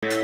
Welcome,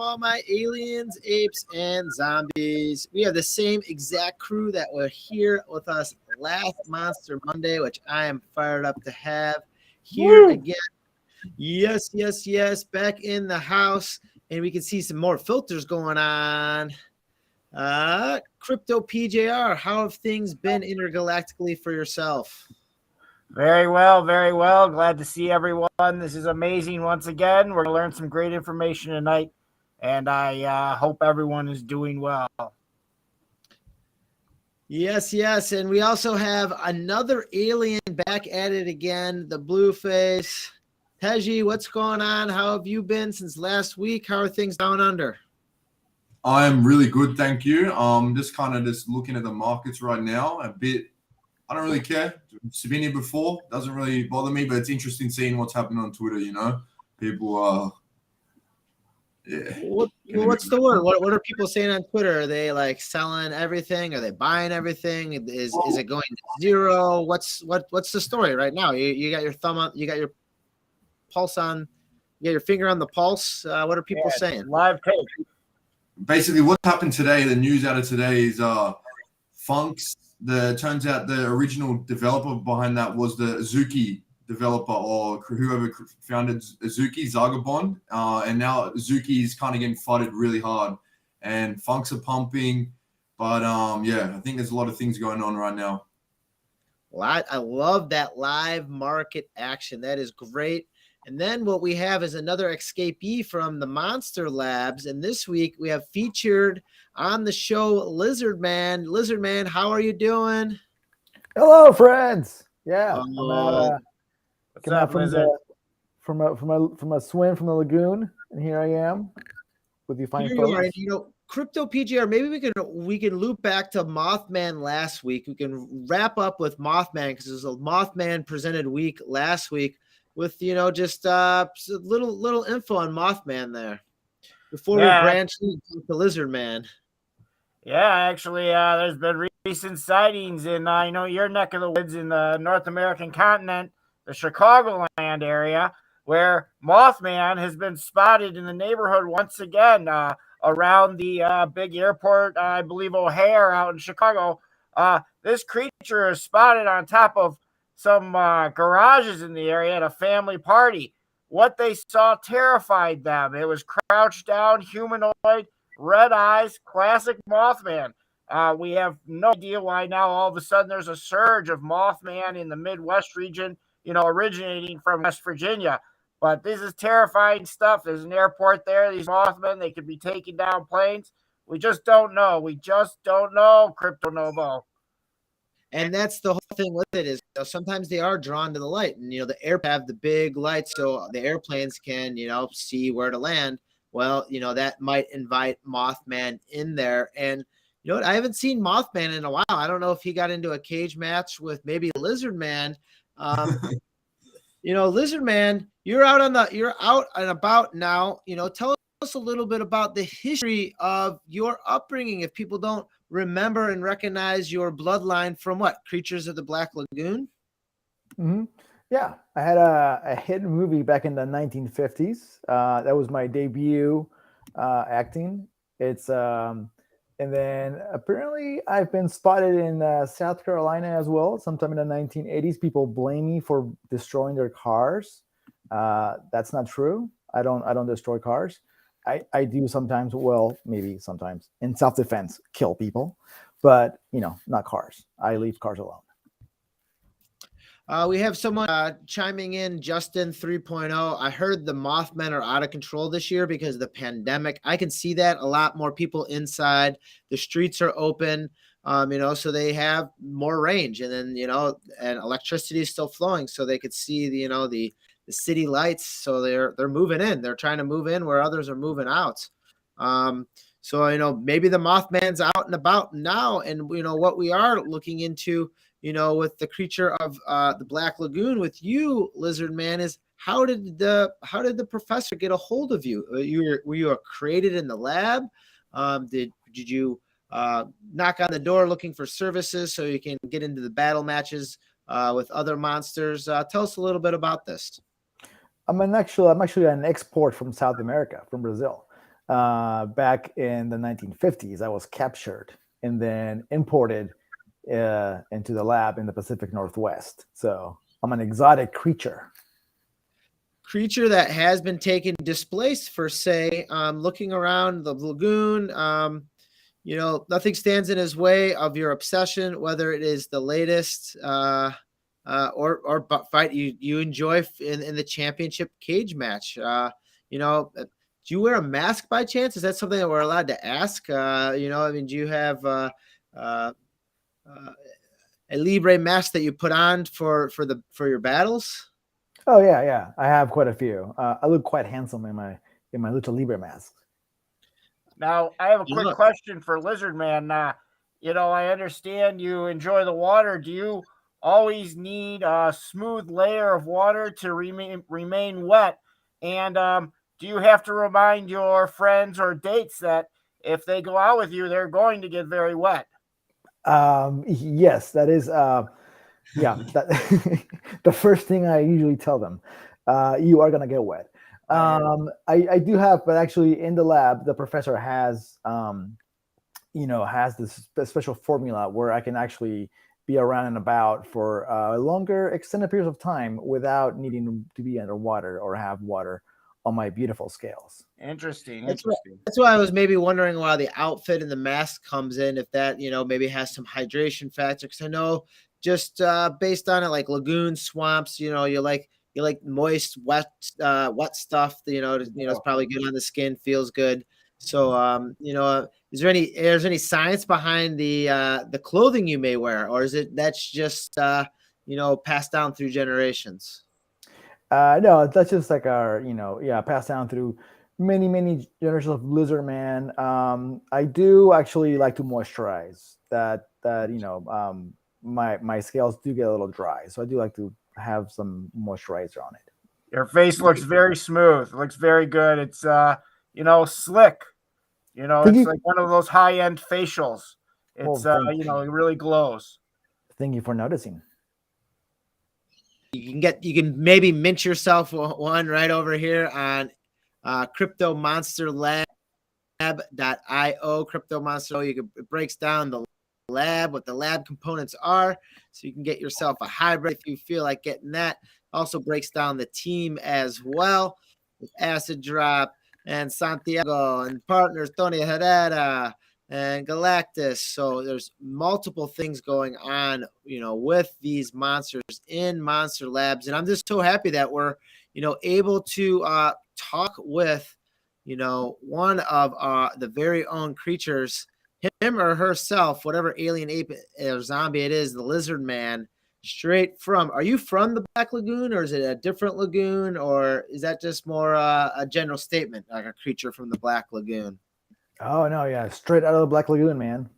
all my aliens, apes, and zombies. We have the same exact crew that were here with us last Monster Monday, which I am fired up to have here again. Yes, yes, yes. Back in the house, and we can see some more filters going on. Crypto PJR, how have things been intergalactically for yourself? Very well, very well. Glad to see everyone. This is amazing once again. We're going to learn some great information tonight, and I hope everyone is doing well. Yes, yes. And we also have another alien back at it again, the blue face. Teji, what's going on? How have you been since last week? How are things down under? I'm really good, thank you. Just looking at the markets right now. I don't really care. It's been here before. Doesn't really bother me, but it's interesting seeing what's happening on Twitter. People are. What's the word? What are people saying on Twitter? Are they like selling everything? Are they buying everything? Is it going to zero? What's the story right now? You got your thumb on. You got your pulse on. You got your finger on the pulse. What are people saying? Live tape. Basically, what happened today? The news out of today is Funks. Turns out the original developer behind that was the Azuki developer or whoever founded Azuki, Zagabond. And now Azuki is kind of getting flooded really hard. And Funks are pumping. But, I think there's a lot of things going on right now. Well, I love that live market action. That is great. And then what we have is another escapee from the Monster Labs. And this week we have featured on the show Lizard Man. Lizard Man, how are you doing? Hello, friends. Yeah, What's up, Lizard? From a swim from the lagoon, and here I am with you fine folks. Crypto PGR. Maybe we can loop back to Mothman last week. We can wrap up with Mothman because it was a Mothman presented week last week with just little info on Mothman there before we branch into Lizard Man. Yeah, actually, there's been recent sightings in your neck of the woods in the North American continent, the Chicagoland area, where Mothman has been spotted in the neighborhood once again around the big airport, I believe O'Hare out in Chicago. This creature is spotted on top of some garages in the area at a family party. What they saw terrified them. It was crouched down, humanoid, red eyes, classic Mothman. We have no idea why now all of a sudden there's a surge of Mothman in the Midwest region, originating from West Virginia. But this is terrifying stuff. There's an airport there. These Mothmen, they could be taking down planes. We just don't know. Crypto Novo. And that's the whole thing with it is sometimes they are drawn to the light, and the airplanes have the big lights, so the airplanes can see where to land. Well, that might invite Mothman in there. And I haven't seen Mothman in a while. I don't know if he got into a cage match with maybe Lizard Man. Lizard Man, you're out and about now. Tell us a little bit about the history of your upbringing if people don't remember and recognize your bloodline from what? Creatures of the Black Lagoon? Mm-hmm. Yeah, I had a hit movie back in the 1950s. That was my debut acting. And then apparently I've been spotted in South Carolina as well. Sometime in the 1980s, people blame me for destroying their cars. That's not true. I don't destroy cars. I do sometimes. Well, maybe sometimes in self-defense, kill people, but not cars. I leave cars alone. We have someone chiming in, Justin 3.0. I heard the Mothmen are out of control this year because of the pandemic. I can see that. A lot more people inside. The streets are open, so they have more range. And then, and electricity is still flowing, so they could see the city lights. So they're moving in. They're trying to move in where others are moving out. So, maybe the Mothman's out and about now. And, what we are looking into, with the creature of the Black Lagoon with you, Lizard Man, is how did the professor get a hold of you? Were you created in the lab? Did you knock on the door looking for services so you can get into the battle matches with other monsters? Tell us a little bit about this. I'm actually an export from South America, from Brazil. Back in the 1950s, I was captured and then imported into the lab in the Pacific Northwest. So I'm an exotic creature that has been taken displaced for, say, looking around the lagoon. Nothing stands in his way of your obsession, whether it is the latest or fight you enjoy in the championship cage match. Do you wear a mask by chance? Is that something that we're allowed to ask? Do you have a Libre mask that you put on for your battles? Oh yeah. I have quite a few. I look quite handsome in my Lucha Libre mask. Now, I have a quick question for Lizard Man. I understand you enjoy the water. Do you always need a smooth layer of water to remain wet? And do you have to remind your friends or dates that if they go out with you, they're going to get very wet? Yes, that is. The first thing I usually tell them, you are gonna get wet. I do have, but actually in the lab, the professor has this special formula where I can actually be around and about for longer extended periods of time without needing to be underwater or have water on my beautiful scales. Interesting. That's why I was maybe wondering why the outfit and the mask comes in, if that, maybe has some hydration factor. Because I know just based on it, like lagoon swamps, you like moist, wet stuff. It's probably good on the skin, feels good. So, is there any science behind the clothing you may wear, or is it that's just passed down through generations? No, that's just like our, passed down through many generations of Lizard Man. I do actually like to moisturize that. My scales do get a little dry, so I do like to have some moisturizer on it. Your face looks very smooth. It looks very good. It's slick. It's like one of those high-end facials. It's it really glows. Thank you for noticing. You can maybe mint yourself one right over here on Crypto Monster Lab.io. Crypto Monster, it breaks down the lab, what the lab components are, so you can get yourself a hybrid if you feel like getting that. Also breaks down the team as well with Acid Drop and Santiago and partners Tony Herrera and Galactus. So there's multiple things going on, with these monsters in Monster Labs. And I'm just so happy that we're, able to talk with, one of the very own creatures, him or herself, whatever alien, ape, or zombie it is, the Lizard Man, straight from. Are you from the Black Lagoon, or is it a different lagoon, or is that just more a general statement, like a creature from the Black Lagoon? Oh no, yeah, straight out of the Black Lagoon, man.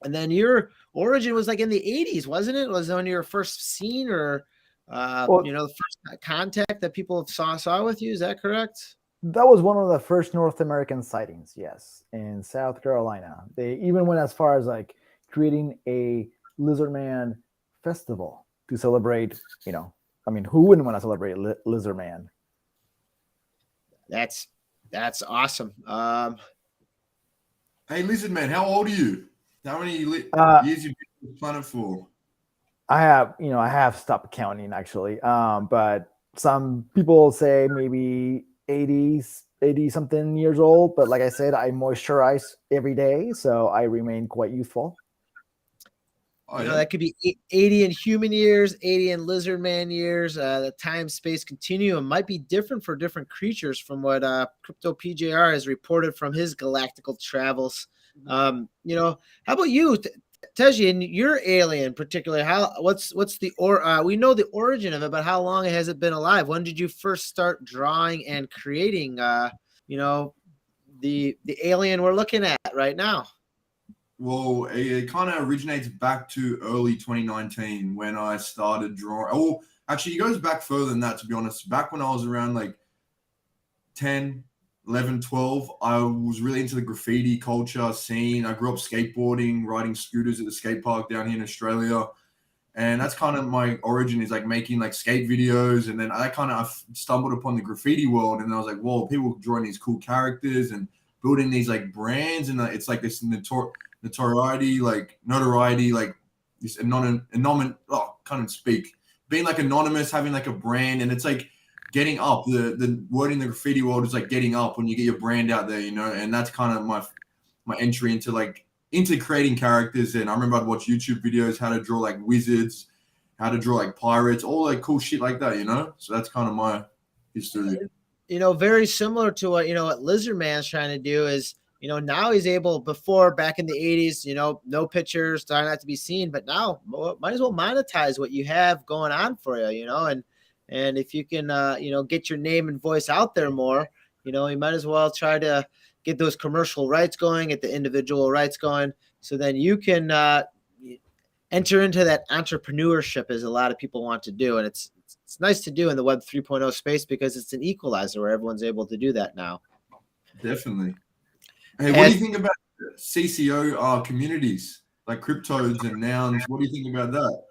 And then your origin was like in the 80s, wasn't it? Was it when you were first seen, or the first contact that people saw with you? Is that correct? That was one of the first North American sightings, yes, in South Carolina. They even went as far as like creating a Lizard Man festival to celebrate, who wouldn't want to celebrate Lizard Man? That's awesome. Hey, Lizard Man, how old are you? How many years you been on the planet for? I have stopped counting actually. But some people say maybe 80 something years old. But like I said, I moisturize every day, so I remain quite youthful. That could be 80 in human years, 80 in Lizard Man years. The time-space continuum might be different for different creatures from what Crypto PJR has reported from his galactical travels. How about you, Teji, and your alien particularly? What's the we know the origin of it, but how long has it been alive? When did you first start drawing and creating the alien we're looking at right now? Well, it kind of originates back to early 2019 when I started drawing. Oh, actually, it goes back further than that, to be honest. Back when I was around like 10, 11, 12, I was really into the graffiti culture scene. I grew up skateboarding, riding scooters at the skate park down here in Australia. And that's kind of my origin, is like making like skate videos. And then I kind of stumbled upon the graffiti world, and I was like, whoa, people drawing these cool characters and building these like brands. And it's like this notoriety, like this can't speak, being like anonymous, having like a brand, and it's like getting up. The word in the graffiti world is like getting up when you get your brand out there, you know. And that's kind of my entry into creating characters. And I remember I'd watch YouTube videos, how to draw like wizards, how to draw like pirates, all like cool shit like that, you know. So that's kind of my history. You know, very similar to what, you know, what Lizard Man's trying to do is, you know, now he's able, before back in the 80s, you know, no pictures, trying not to be seen, but now might as well monetize what you have going on for you, you know, and if you can, you know, get your name and voice out there more, you know, you might as well try to get those commercial rights going, get the individual rights going, so then you can enter into that entrepreneurship, as a lot of people want to do. And it's nice to do in the Web 3.0 space, because it's an equalizer where everyone's able to do that now. Definitely. Hey, what do you think about CCO communities like Cryptodes and Nouns? What do you think about that?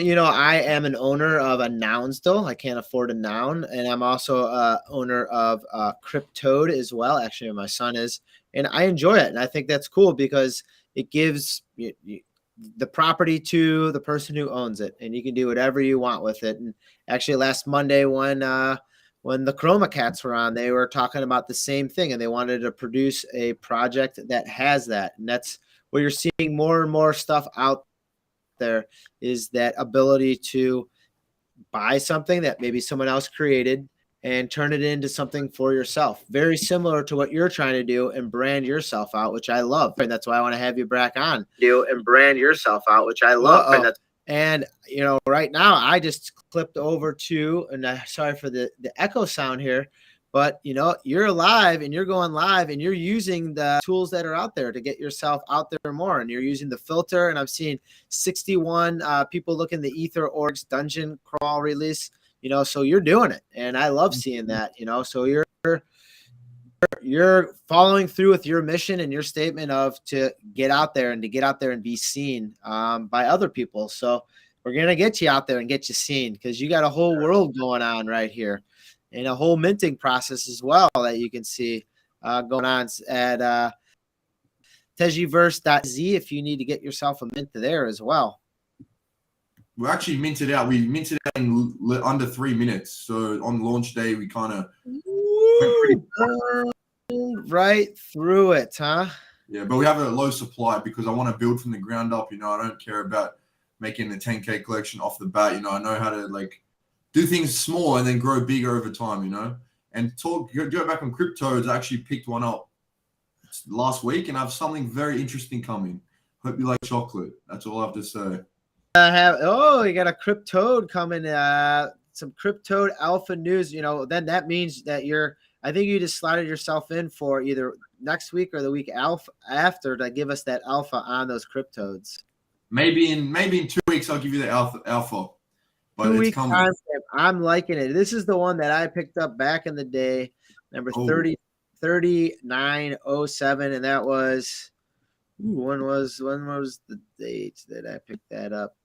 You know, I am an owner of a noun still. I can't afford a noun. And I'm also a owner of Cryptode as well. Actually, my son is. And I enjoy it. And I think that's cool, because it gives the property to the person who owns it. And you can do whatever you want with it. And actually, last Monday, when the Chroma Cats were on, they were talking about the same thing. And they wanted to produce a project that has that. And that's where you're seeing more and more stuff out there, is that ability to buy something that maybe someone else created and turn it into something for yourself. Very similar to what you're trying to do, and brand yourself out, which I love. And that's why I want to have you back on. Do and brand yourself out, which I love. And you know, right now I just clipped over to, and sorry for the echo sound here, but you know, you're live and you're going live and you're using the tools that are out there to get yourself out there more. And you're using the filter. And I've seen 61 people look in the Ether Orgs dungeon crawl release, you know, so you're doing it. And I love seeing that, you know, so you're following through with your mission and your statement of to get out there and be seen by other people. So we're going to get you out there and get you seen, because you got a whole world going on right here, and a whole minting process as well that you can see going on at Tejiverse.z if you need to get yourself a mint there as well. We actually minted out. We minted out in under 3 minutes. So on launch day, we kind of right through it, huh? Yeah, but we have a low supply because I want to build from the ground up. You know, I don't care about making the 10K collection off the bat. You know, I know how to like do things small and then grow bigger over time, you know. And go back on Cryptodes. I actually picked one up last week, and I have something very interesting coming. Hope you like chocolate. That's all I have to say. You got a Cryptode coming. Some Cryptode alpha news. You know, then that means that I think you just slotted yourself in for either next week or the week after to give us that alpha on those Cryptodes. Maybe in 2 weeks I'll give you the alpha. But 2 it's weeks coming. time. I'm liking it. This is the one that I picked up back in the day, number 3907, and that was when was the date that I picked that up?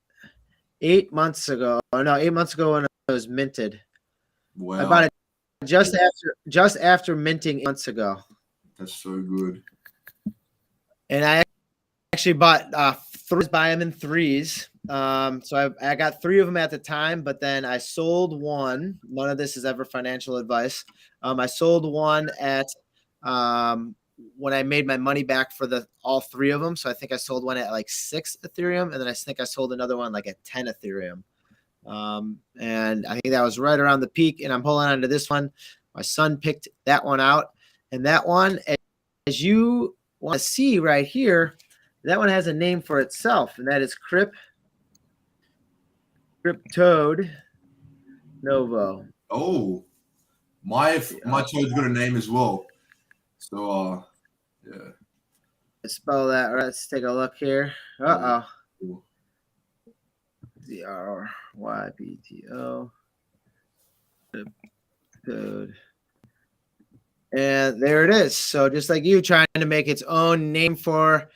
8 months ago. Oh no, 8 months ago when it was minted. Wow. I bought it just after minting 8 months ago. That's so good. And I actually bought buy them in threes. So I got 3 of them at the time, but then I sold one. None of this is ever financial advice. I sold one at when I made my money back for all 3 of them. So I think I sold one at like 6 Ethereum, and then I think I sold another one like at 10 Ethereum. And I think that was right around the peak, and I'm holding on to this one. My son picked that one out, and that one, as you want to see right here, that one has a name for itself, and that is Cryptode Novo. Oh, my toad's got a name as well. So yeah. Spell that. Let's take a look here. Cool. ZRYPTO code. And there it is. So just like you, trying to make its own name for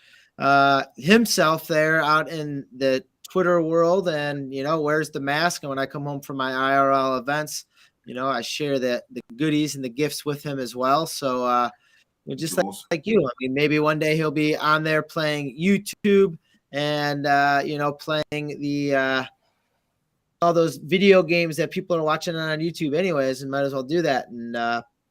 himself there out in the Twitter world, and wears the mask. And when I come home from my IRL events, I share the goodies and the gifts with him as well. So just like you, I mean, maybe one day he'll be on there playing YouTube and playing the all those video games that people are watching on YouTube anyways, and might as well do that. And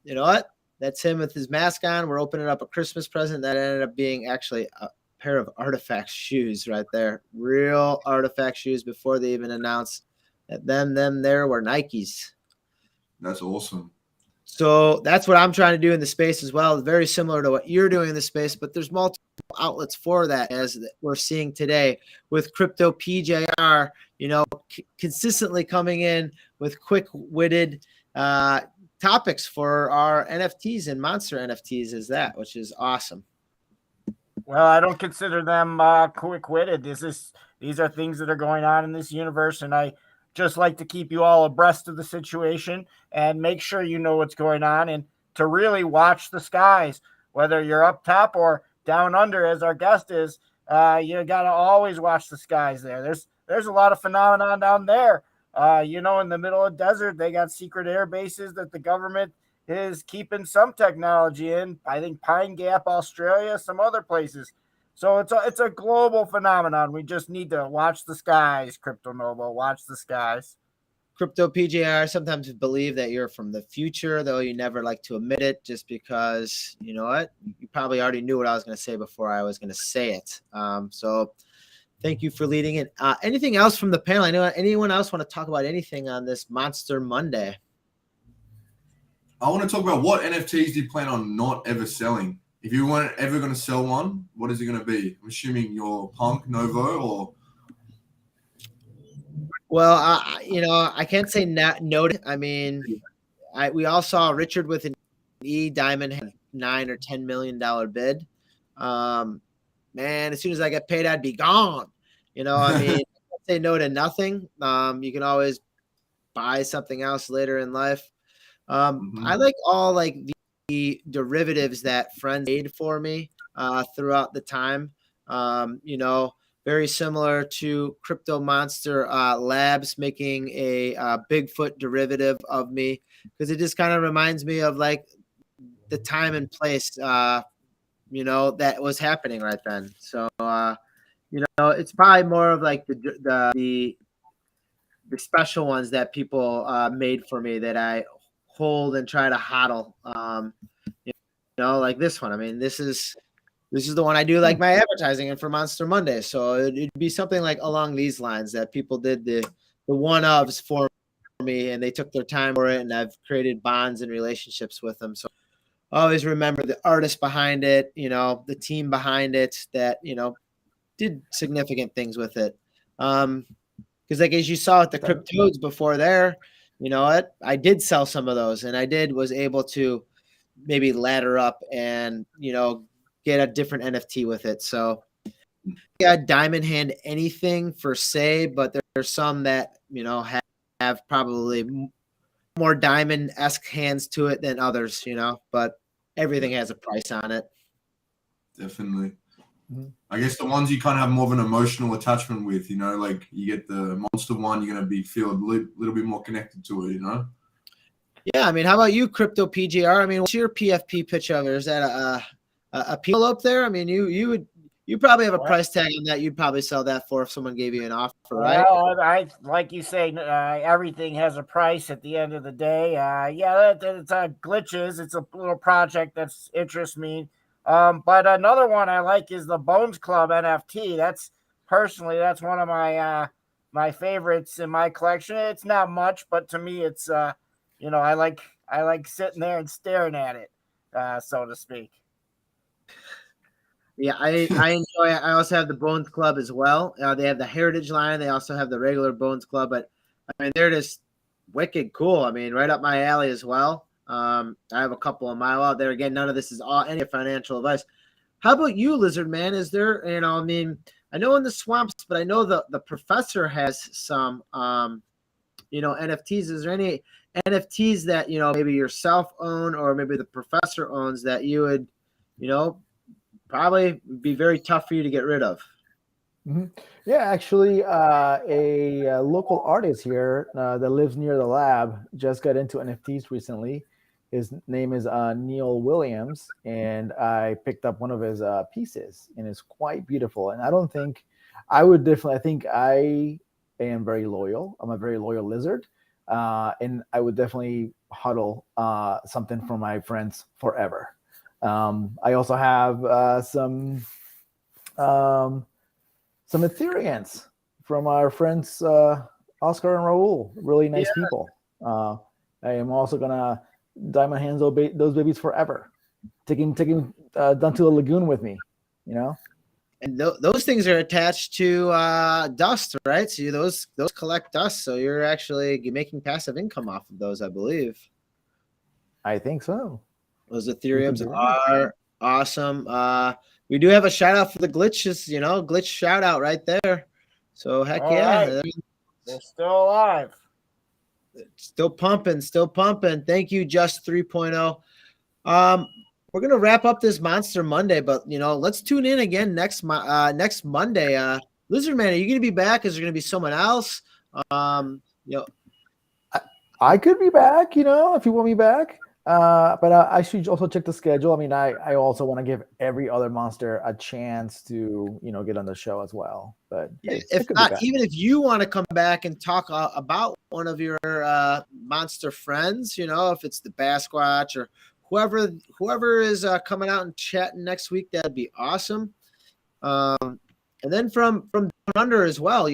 you know what? That's him with his mask on. We're opening up a Christmas present that ended up being actually a pair of artifact shoes right there. Real artifact shoes before they even announced that them there were Nikes. That's awesome. So that's what I'm trying to do in the space as well. Very similar to what you're doing in the space, but there's multiple outlets for that, as we're seeing today with Crypto PJR, consistently coming in with quick-witted topics for our NFTs and monster NFTs which is awesome. Well, I don't consider them quick-witted. These are things that are going on in this universe, and I just like to keep you all abreast of the situation and make sure you know what's going on, and to really watch the skies, whether you're up top or down under, as our guest is. You got to always watch the skies there. There's a lot of phenomenon down there. In the middle of the desert, they got secret air bases that the government is keeping some technology in. I think Pine Gap, Australia, some other places. So it's a global phenomenon. We just need to watch the skies, Crypto Noble. Watch the skies. Crypto PJR sometimes believe that you're from the future, though you never like to admit it, just because, you know what? You probably already knew what I was going to say before I was going to say it. So thank you for leading it. Anything else from the panel? I know anyone else want to talk about anything on this Monster Monday? I want to talk about what NFTs do you plan on not ever selling? If you weren't ever going to sell one, what is it going to be? I'm assuming your Punk, Novo, or... Well, I can't say no. I mean, we all saw Richard with an E Diamond had $9 or $10 million bid. Man, as soon as I get paid, I'd be gone. I mean, I can't say no to nothing. You can always buy something else later in life. I like all the derivatives that friends made for me throughout the time. Very similar to Crypto Monster Labs making a Bigfoot derivative of me, because it just kind of reminds me of like the time and place that was happening right then. So it's probably more of like the special ones that people made for me that I hold and try to hodl. Like this one. I mean, this is the one I do like my advertising in for Monster Monday. So it'd be something like along these lines that people did the one-ofs for me, and they took their time for it, and I've created bonds and relationships with them. So always remember the artist behind it, the team behind it that, did significant things with it. Because like as you saw at the Cryptodes before there, I did sell some of those, and was able to maybe ladder up and, get a different NFT with it. So yeah, Diamond Hand anything for say, but there's some that, have probably more diamond-esque hands to it than others, but everything has a price on it. Definitely. I guess the ones you kind of have more of an emotional attachment with, like you get the Monster one, you're going to feel a little bit more connected to it, Yeah, I mean, how about you, Crypto PGR? I mean, what's your PFP pitch of it? Is that a people up there? I mean, you probably have a price tag on that. You'd probably sell that for if someone gave you an offer, right? Well, I like you say, everything has a price at the end of the day. It's glitches. It's a little project that's interests me. But another one I like is the Bones Club NFT. That's one of my my favorites in my collection. It's not much, but to me, it's I like sitting there and staring at it, so to speak. Yeah, I enjoy it. I also have the Bones Club as well. They have the Heritage line. They also have the regular Bones Club, but I mean, they're just wicked cool. I mean, right up my alley as well. I have a couple of mile out there. Again, none of this is any financial advice. How about you, Lizard Man? Is there, I mean, I know in the swamps, but I know the professor has some, NFTs. Is there any NFTs that, maybe yourself own or maybe the professor owns that you would, probably be very tough for you to get rid of? Mm-hmm. Yeah, actually, a local artist here that lives near the lab just got into NFTs recently. His name is Neil Williams, and I picked up one of his pieces, and it's quite beautiful. And I don't think I would definitely. I think I am very loyal. I'm a very loyal lizard, and I would definitely huddle something for my friends forever. I also have um, some Ethereans from our friends Oscar and Raul. Really nice people. I am also gonna dye my hands those babies forever. Taking down to the lagoon with me. And those things are attached to dust, right? So those collect dust. So you're actually making passive income off of those, I believe. I think so. Those Ethereums are awesome. We do have a shout out for the glitches, glitch shout out right there. So heck yeah. Right. They're still alive. Still pumping. Thank you, Just 3.0. We're gonna wrap up this Monster Monday, but let's tune in again next Monday. Lizard Man, are you gonna be back? Is there gonna be someone else? I could be back, if you want me back. But I should also check the schedule. I mean, I also want to give every other monster a chance to, get on the show as well. But if not, even if you want to come back and talk about one of your monster friends, if it's the Basquatch or whoever is coming out and chatting next week, that'd be awesome. And then from down under as well,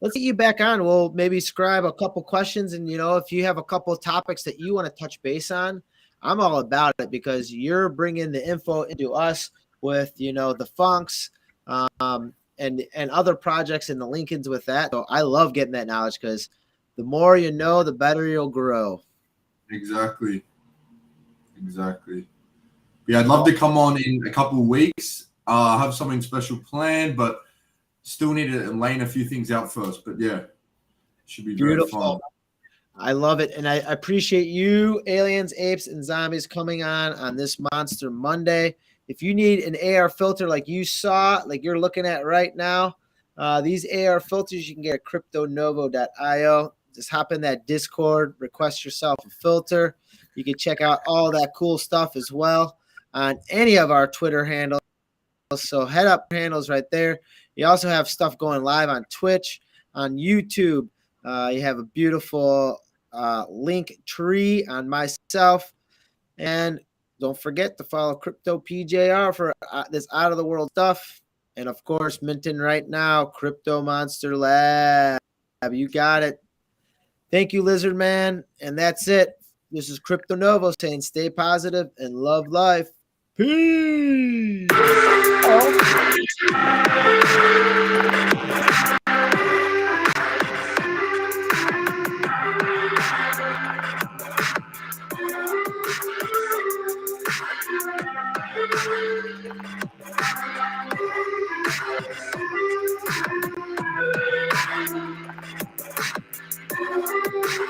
let's get you back on. We'll maybe scribe a couple questions, and if you have a couple of topics that you want to touch base on, I'm all about it because you're bringing the info into us with the funks and other projects and the Lincolns with that. So I love getting that knowledge because the more you know, the better you'll grow. Exactly. Yeah, I'd love to come on in a couple of weeks. Have something special planned, but still need to laying a few things out first. But yeah, should be very fun. I love it. And I appreciate you, aliens, apes, and zombies, coming on this Monster Monday. If you need an AR filter like you saw, like you're looking at right now, these AR filters you can get at cryptonovo.io. Just hop in that Discord, request yourself a filter. You can check out all that cool stuff as well on any of our Twitter handles. So head up handles right there. You also have stuff going live on Twitch, on YouTube. You have a beautiful link tree on myself. And don't forget to follow Crypto PJR for this out of the world stuff. And of course, minting right now, Crypto Monster Lab. You got it. Thank you, Lizard Man. And that's it. This is Crypto Novo saying stay positive and love life. Peace.